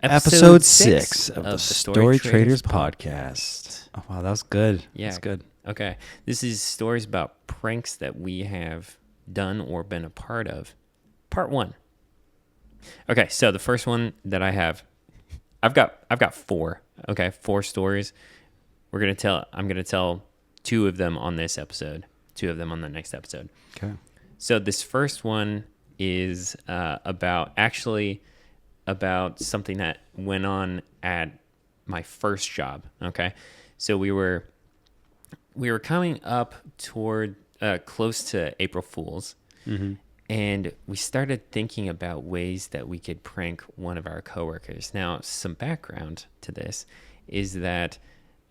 Episode 6 of the Story Traders podcast. Oh, wow, that was good. Yeah. That's good. Okay. This is stories about pranks that we have done or been a part of. Part 1. Okay, so the first one that I have, I've got 4. Okay, 4 stories. I'm gonna tell 2 of them on this episode, 2 of them on the next episode. Okay. So this first one is about something that went on at my first job. Okay, so we were coming up toward close to April Fool's, and we started thinking about ways that we could prank one of our coworkers. Now, some background to this is that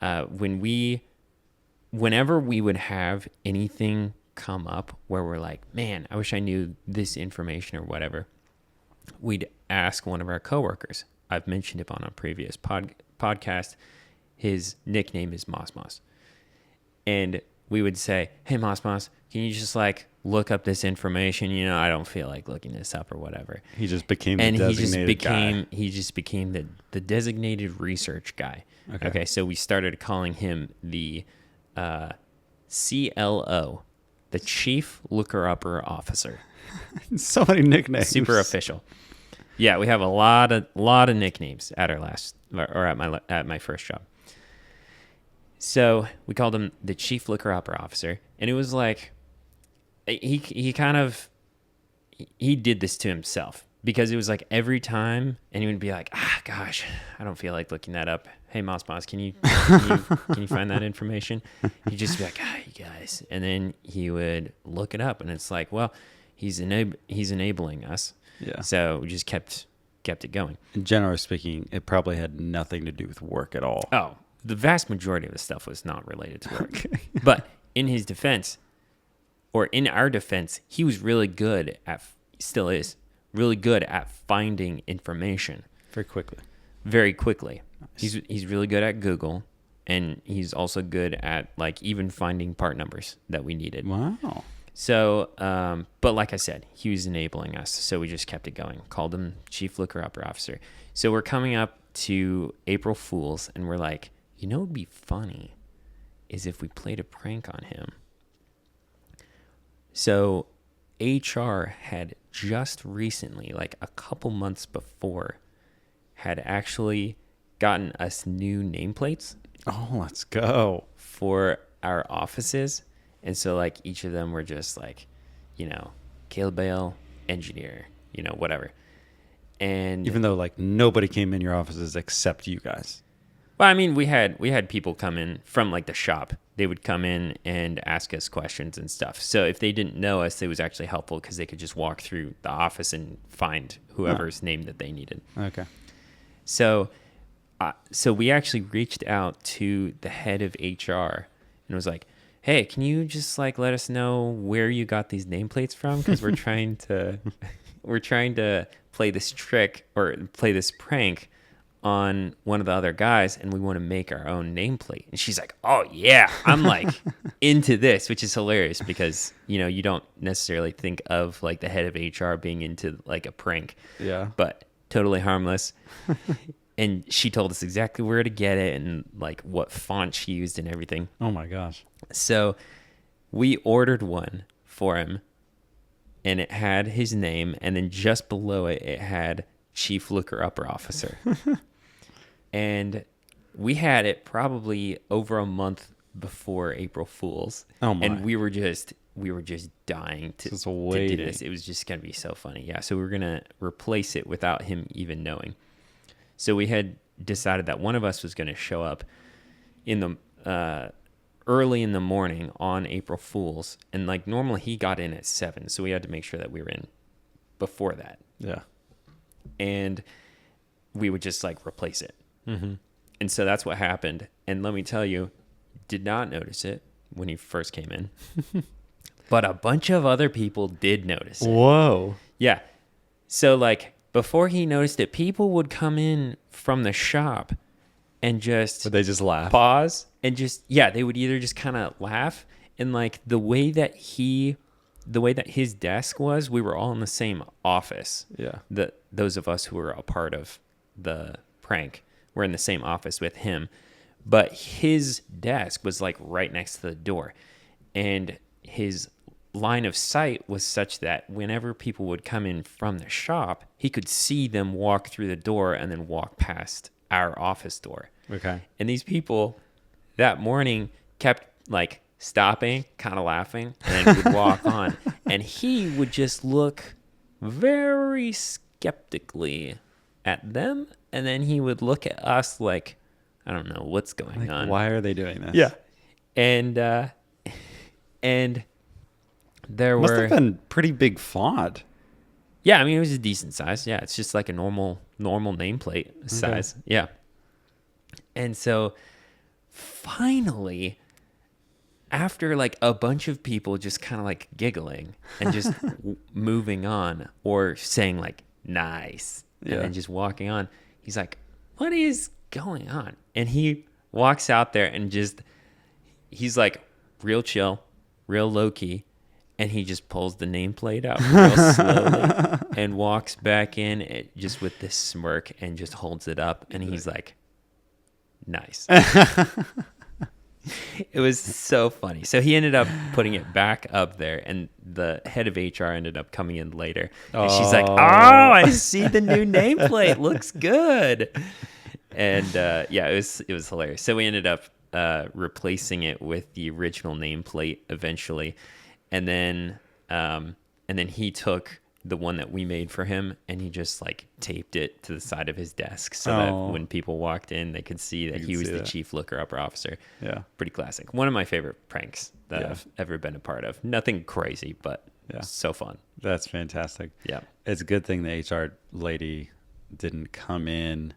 whenever we would have anything come up where we're like, man, I wish I knew this information or whatever, we'd ask one of our coworkers. I've mentioned it on a previous podcast. His nickname is Moss Moss. And we would say, hey, Moss Moss, can you just look up this information? You know, I don't feel like looking this up or whatever. He just became the designated guy. He just became the designated research guy. Okay, so we started calling him the CLO, the Chief Looker-Upper Officer. So many nicknames. Super official. Yeah, we have a lot of nicknames at at my first job. So we called him the Chief Looker-Upper Officer, and it was like he did this to himself, because it was like every time, and he would be like, gosh, I don't feel like looking that up. Hey, Moss Moss, can you find that information? He'd just be like, you guys, and then he would look it up, and it's like, well, he's enabling us. Yeah. So we just kept it going. And generally speaking, it probably had nothing to do with work at all. Oh, the vast majority of the stuff was not related to work. Okay. But in his defense, or in our defense, he was really good still is really good at finding information very quickly. Nice. He's really good at Google, and he's also good at even finding part numbers that we needed. Wow. So, but like I said, he was enabling us, so we just kept it going. Called him Chief Looker-Upper Officer. So we're coming up to April Fool's, and we're like, you know what would be funny is if we played a prank on him. So HR had just recently, a couple months before, had actually gotten us new nameplates. Oh, let's go. For our offices. And so each of them were just Caleb Bale, engineer, whatever. And even though nobody came in your offices except you guys. Well, I mean, we had people come in from the shop. They would come in and ask us questions and stuff. So if they didn't know us, it was actually helpful because they could just walk through the office and find whoever's name that they needed. Okay. So we actually reached out to the head of HR and was like, hey, can you just let us know where you got these nameplates from? Because we're trying to play this trick or play this prank on one of the other guys, and we want to make our own nameplate. And she's like, oh yeah, I'm into this, which is hilarious because you don't necessarily think of the head of HR being into a prank. Yeah. But totally harmless. And she told us exactly where to get it and what font she used and everything. Oh my gosh. So we ordered one for him, and it had his name, and then just below it, it had Chief Looker-Upper Officer. And we had it probably over a month before April Fool's. Oh my. And we were just dying to do this. It was just going to be so funny. Yeah, so we were going to replace it without him even knowing. So we had decided that one of us was going to show up in the early in the morning on April Fool's, and normally he got in at 7, so we had to make sure that we were in before that. Yeah. And we would just replace it. Mm-hmm. And so that's what happened. And let me tell you, did not notice it when he first came in, but a bunch of other people did notice it. Whoa. Yeah. So before he noticed it, people would come in from the shop and just... Would they just laugh? Pause and they would either just kind of laugh, and the way that his desk was, we were all in the same office. Yeah. Those of us who were a part of the prank were in the same office with him, but his desk was like right next to the door, and his line of sight was such that whenever people would come in from the shop, he could see them walk through the door and then walk past our office door. Okay. And these people that morning kept like stopping, kind of laughing, and would walk on. And he would just look very skeptically at them. And then he would look at us like, I don't know what's going on. Why are they doing this? Yeah. And there Must were... have been pretty big font. Yeah, I mean, it was a decent size. Yeah, it's just like a normal nameplate size. Okay. Yeah. And so finally, after like a bunch of people just kind of like giggling and just moving on or saying like, nice, and then just walking on, he's like, what is going on? And he walks out there and he's like real chill, real low key. And he just pulls the nameplate out real slowly and walks back in just with this smirk and just holds it up. And he's like, nice. It was so funny. So he ended up putting it back up there, and the head of HR ended up coming in later. And she's like, oh, I see the new nameplate. Looks good. And it was hilarious. So we ended up replacing it with the original nameplate eventually. And then he took the one that we made for him, and he just like taped it to the side of his desk so that when people walked in, they could see that he was the chief looker-upper officer. Yeah, pretty classic. One of my favorite pranks that I've ever been a part of. Nothing crazy, but so fun. That's fantastic. Yeah, it's a good thing the HR lady didn't come in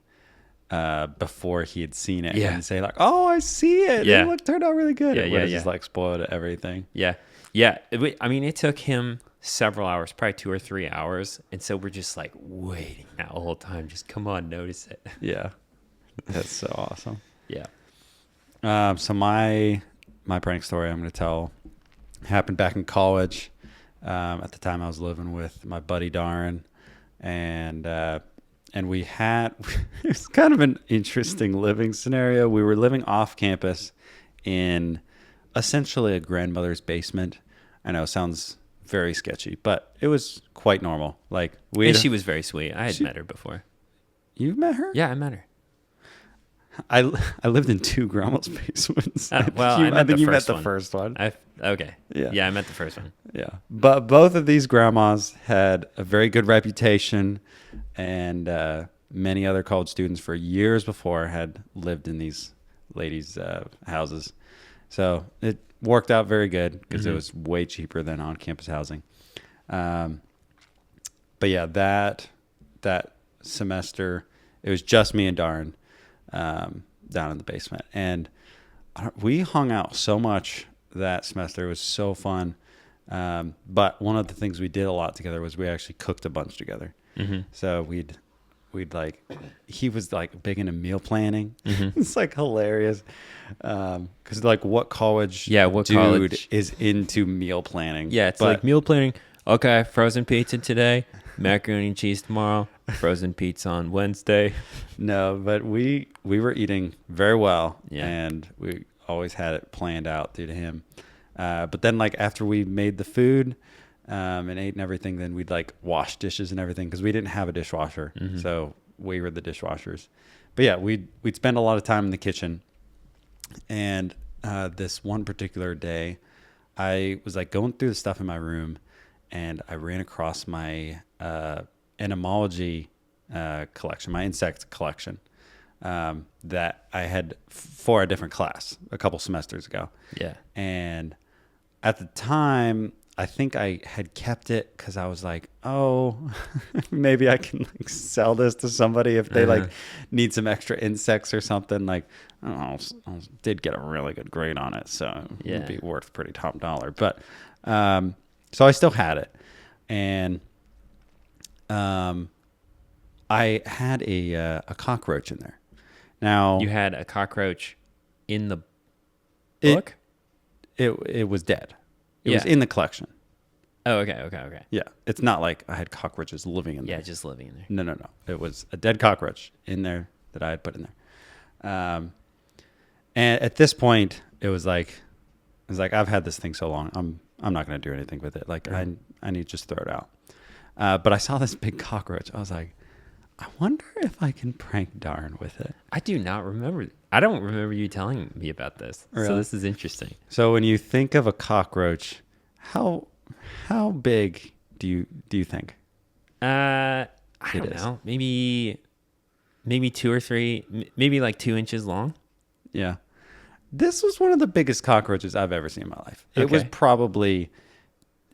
before he had seen it and say like, "Oh, I see it. Yeah, it turned out really good." It would have just like spoiled everything. Yeah. Yeah, I mean, it took him several hours, probably 2 or 3 hours, and so we're just like waiting that whole time. Just come on, notice it. Yeah, that's so awesome. Yeah. So my prank story I'm going to tell happened back in college. At the time, I was living with my buddy Darren, and we had it was kind of an interesting living scenario. We were living off campus in essentially a grandmother's basement. I know it sounds very sketchy, but it was quite normal. Like she was very sweet. I had met her before. You've met her? Yeah, I met her. I lived in 2 grandma's basements. I think you met the first one. Okay. Yeah, I met the first one. Yeah, but both of these grandmas had a very good reputation, and many other college students for years before had lived in these ladies' houses. So it worked out very good because it was way cheaper than on-campus housing. But yeah, that semester, it was just me and Darren down in the basement. And we hung out so much that semester. It was so fun. But one of the things we did a lot together was we actually cooked a bunch together. Mm-hmm. So we'd like, he was like big into meal planning. Mm-hmm. It's like hilarious. Cause like what college dude is into meal planning? Yeah. It's like meal planning. Okay. Frozen pizza today, macaroni and cheese tomorrow, frozen pizza on Wednesday. No, but we were eating very well, and we always had it planned out due to him. But then like after we made the food, and ate and everything, then we'd like wash dishes and everything because we didn't have a dishwasher. Mm-hmm. So we were the dishwashers. But yeah, we'd spend a lot of time in the kitchen. And this one particular day, I was like going through the stuff in my room, and I ran across my entomology collection, my insect collection that I had for a different class a couple semesters ago. Yeah. And at the time, I think I had kept it because I was like, oh, maybe I can like sell this to somebody if they like need some extra insects or something. Like, I don't know, I did get a really good grade on it, so it would be worth pretty top dollar. But so I still had it, and I had a cockroach in there. Now you had a cockroach in the book? It was dead. It was in the collection. Oh, okay. Yeah, it's not like I had cockroaches living in there. Yeah, just living in there. No. It was a dead cockroach in there that I had put in there. And at this point, it was like I've had this thing so long. I'm not going to do anything with it. Like I need to just throw it out. But I saw this big cockroach. I was like, I wonder if I can prank Darn with it. I do not remember. I don't remember you telling me about this. Really? So this is interesting. So when you think of a cockroach, how big do you think? I don't know. Maybe 2 or 3, maybe like 2 inches long. Yeah. This was one of the biggest cockroaches I've ever seen in my life. It was probably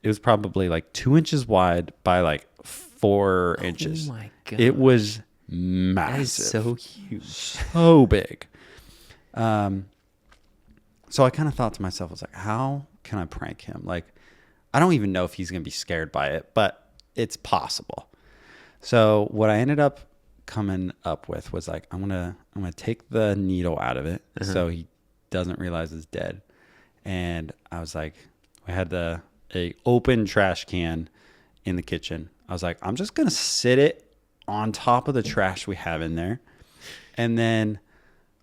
like 2 inches wide by like 4 inches. Oh my God. It was massive. That is so huge. So big. So I kind of thought to myself, I was like, how can I prank him? Like, I don't even know if he's going to be scared by it, but it's possible. So what I ended up coming up with was like, I'm gonna take the needle out of it so he doesn't realize it's dead. And I was like, we had a open trash can in the kitchen. I was like, I'm just gonna sit it on top of the trash we have in there, and then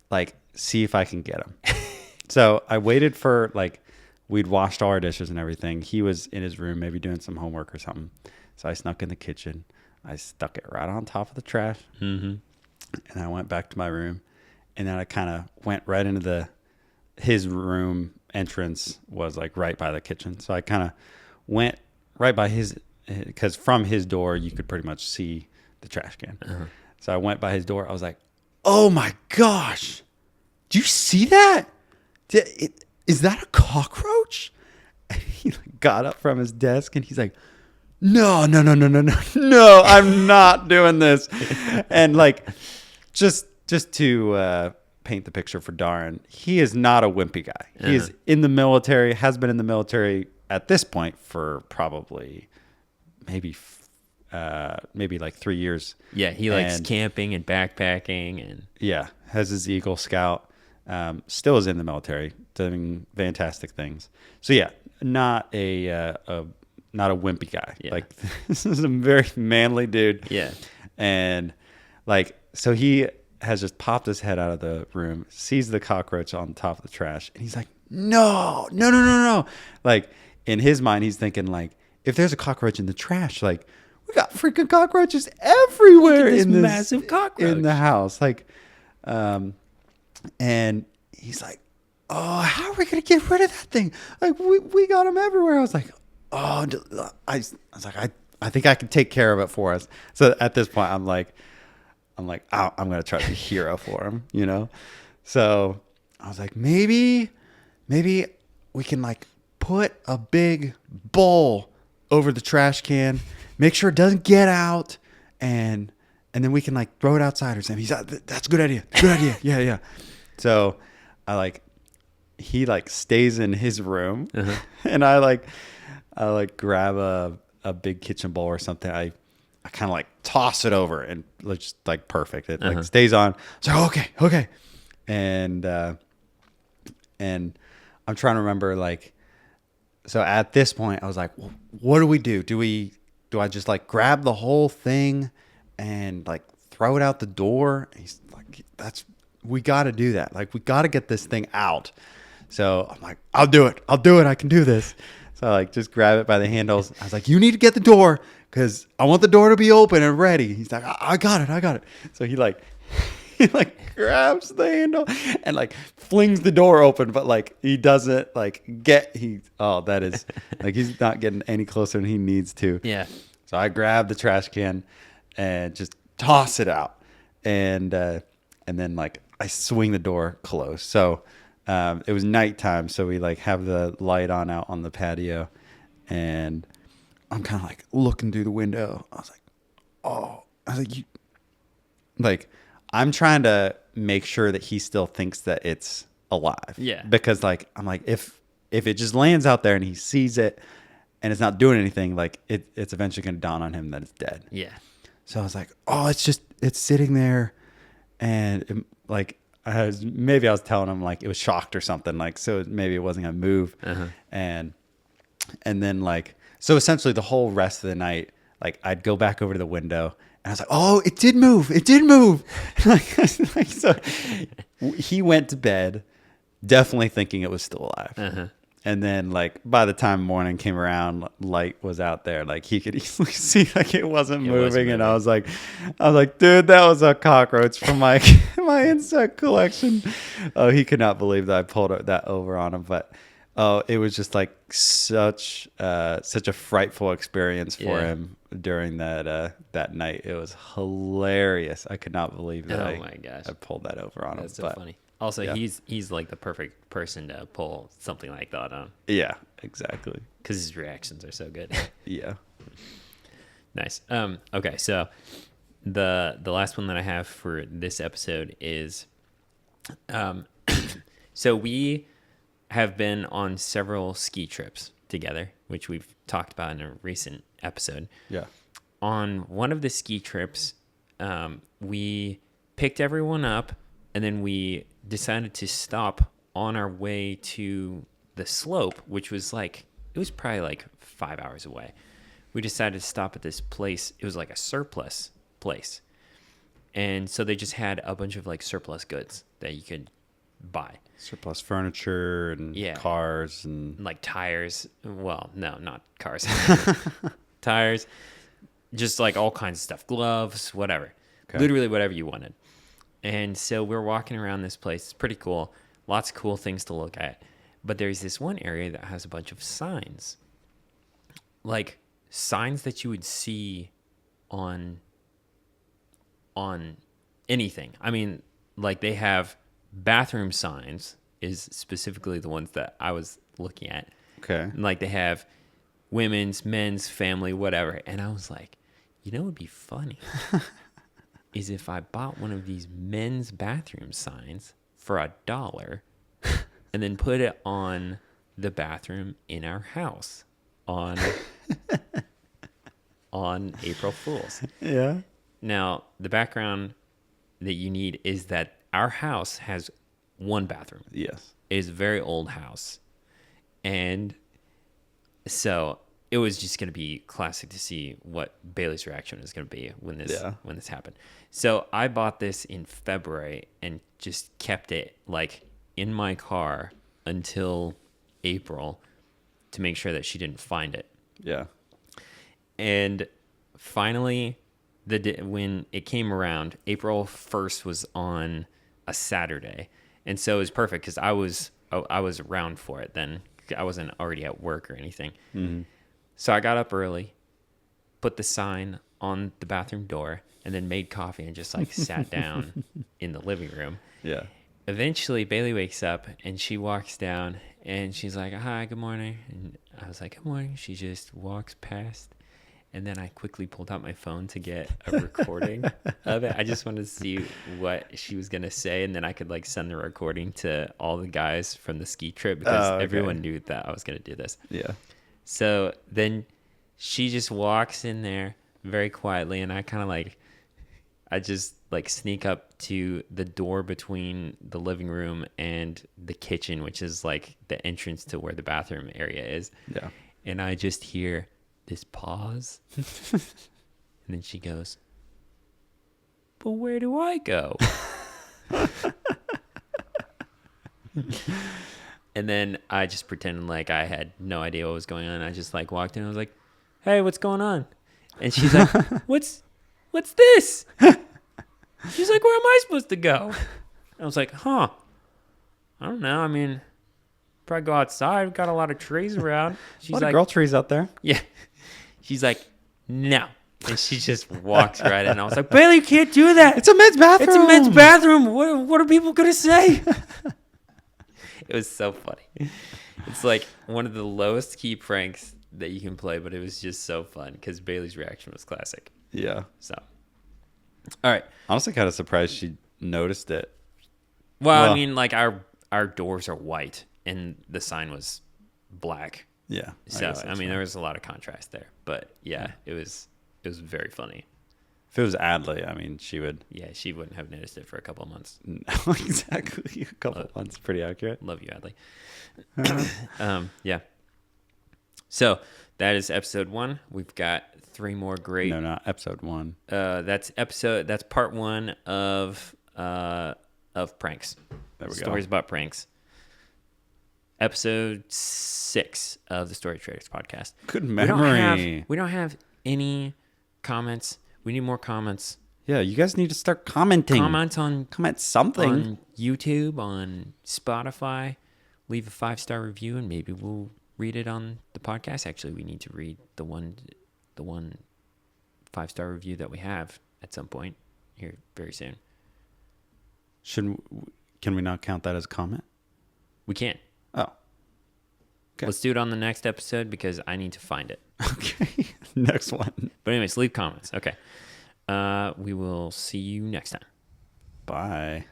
like see if I can get him. So I waited for like, we'd washed all our dishes and everything. He was in his room, maybe doing some homework or something. So I snuck in the kitchen. I stuck it right on top of the trash, and I went back to my room, and then I kind of went right into his room. Entrance was like right by the kitchen, so I kind of went right by because from his door you could pretty much see the trash can. So I went by his door. I was like, "Oh my gosh, do you see that? Is that a cockroach?" And he got up from his desk and he's like, No, I'm not doing this. And like, just to paint the picture for Darren, he is not a wimpy guy. He is in the military, has been in the military at this point for probably maybe like 3 years. Yeah, he likes camping and backpacking and has his Eagle Scout. Still is in the military, doing fantastic things. So yeah, not a wimpy guy. Yeah. Like, this is a very manly dude. Yeah. And like, so he has just popped his head out of the room, sees the cockroach on top of the trash, and he's like, no. Like, in his mind, he's thinking like, if there's a cockroach in the trash, like, we got freaking cockroaches everywhere in this massive cockroach in the house. Like, and he's like, oh, how are we going to get rid of that thing? Like, we got them everywhere. I was like, oh, I was like, I think I can take care of it for us. So at this point, I'm like, I'm going to try to be a hero for him, you know? So I was like, maybe we can like put a big bowl over the trash can, make sure it doesn't get out, and then we can like throw it outside or something. He's like, that's a good idea. Good idea. Yeah. So he like stays in his room, and I grab a big kitchen bowl or something. I kind of like toss it over, and just like perfect. It like stays on. So okay. And I'm trying to remember, like, so at this point I was like, well, what do we do? Do I just like grab the whole thing and like throw it out the door? And he's like, we got to do that. Like, we got to get this thing out. So I'm like, I'll do it. I can do this. So I like just grab it by the handles. I was like, you need to get the door because I want the door to be open and ready. He's like, I got it. So he grabs the handle and like flings the door open, but like he doesn't like that is like, he's not getting any closer than he needs to. Yeah. So I grab the trash can and just toss it out, and then like I swing the door closed. So it was nighttime, so we like have the light on out on the patio, and I'm kind of like looking through the window. I was like, you, like, I'm trying to make sure that he still thinks that it's alive. Yeah. Because like, I'm like, if it just lands out there and he sees it and it's not doing anything, like it's eventually going to dawn on him that it's dead. Yeah. So I was like, oh, it's sitting there, and maybe I was telling him like it was shocked or something, like, so maybe it wasn't gonna move. And then like, So essentially, the whole rest of the night, like I'd go back over to the window, and I was like, "Oh, it did move! It did move!" So he went to bed, definitely thinking it was still alive. Uh-huh. And then, like by the time morning came around, light was out there. Like he could easily see, like it wasn't moving. And I was like, "Dude, that was a cockroach from my my insect collection." Oh, he could not believe that I pulled that over on him, but. Oh, it was just like such a frightful experience for him during that night. It was hilarious. I could not believe that. My gosh, I pulled that over on him. That's so funny. Also, yeah. he's like the perfect person to pull something like that on. Yeah, exactly. Because his reactions are so good. Yeah. Nice. Okay, so the last one that I have for this episode is, so we have been on several ski trips together, which we've talked about in a recent episode. Yeah. On one of the ski trips, we picked everyone up, and then we decided to stop on our way to the slope, which was like, it was probably like 5 hours away. We decided to stop at this place. It was like a surplus place. And so they just had a bunch of like surplus goods that you could buy. Surplus furniture and cars and like tires. Well, no, not cars. Tires. Just like all kinds of stuff. Gloves, whatever. Okay. Literally whatever you wanted. And so we're walking around this place. It's pretty cool. Lots of cool things to look at. But there's this one area that has a bunch of signs. Like signs that you would see on anything. I mean, like they have bathroom signs is specifically the ones that I was looking at. Okay. Like they have women's, men's, family, whatever. And I was like, you know what would be funny is if I bought one of these men's bathroom signs for $1 and then put it on the bathroom in our house on April Fool's. Yeah. Now, the background that you need is that our house has one bathroom. Yes. It is a very old house. And so it was just going to be classic to see what Bailey's reaction is going to be when this happened. So I bought this in February and just kept it like in my car until April to make sure that she didn't find it. Yeah. And finally, when it came around, April 1st was on a Saturday. And so it was perfect because I was around for it then. I wasn't already at work or anything. Mm-hmm. So I got up early, put the sign on the bathroom door, and then made coffee and just like sat down in the living room. Yeah. Eventually, Bailey wakes up and she walks down and she's like, "Hi, good morning." And I was like, "Good morning." She just walks past. And then I quickly pulled out my phone to get a recording of it. I just wanted to see what she was going to say. And then I could like send the recording to all the guys from the ski trip because everyone knew that I was going to do this. Yeah. So then she just walks in there very quietly. And I kind of I just sneak up to the door between the living room and the kitchen, which is like the entrance to where the bathroom area is. Yeah. And I just hear this pause. And then she goes, "But where do I go?" And then I just pretended like I had no idea what was going on. I just walked in and I was like, "Hey, what's going on?" And she's like, What's this?" She's like, "Where am I supposed to go?" I was like, I don't know. I mean, probably go outside. We've got a lot of trees around. She's a lot of girl trees out there. Yeah. She's like, "No." And she just walks right in. I was like, "Bailey, you can't do that. It's a men's bathroom. It's a men's bathroom. What are people going to say?" It was so funny. It's like one of the lowest key pranks that you can play, but it was just so fun because Bailey's reaction was classic. Yeah. So, all right. Honestly, kind of surprised she noticed it. Well, I mean, like our doors are white and the sign was black. Yeah. So I mean, there was a lot of contrast there, but yeah, it was very funny. If it was Adley, I mean, she would. Yeah, she wouldn't have noticed it for a couple of months. No, exactly. A couple of months, pretty accurate. Love you, Adley. Yeah. So that is episode 1. We've got 3 more great. No, not episode 1. That's part 1 of pranks. There we go. Stories about pranks. Episode 6 of the Story Traders podcast. Good memory. We don't have any comments. We need more comments. Yeah, you guys need to start commenting. Comment something on YouTube, on Spotify. Leave a 5-star review, and maybe we'll read it on the podcast. Actually, we need to read the one 5-star review that we have at some point here very soon. Can we not count that as a comment? We can't. Oh. Okay. Let's do it on the next episode because I need to find it. Okay. Next one. But anyways, leave comments. Okay. We will see you next time. Bye.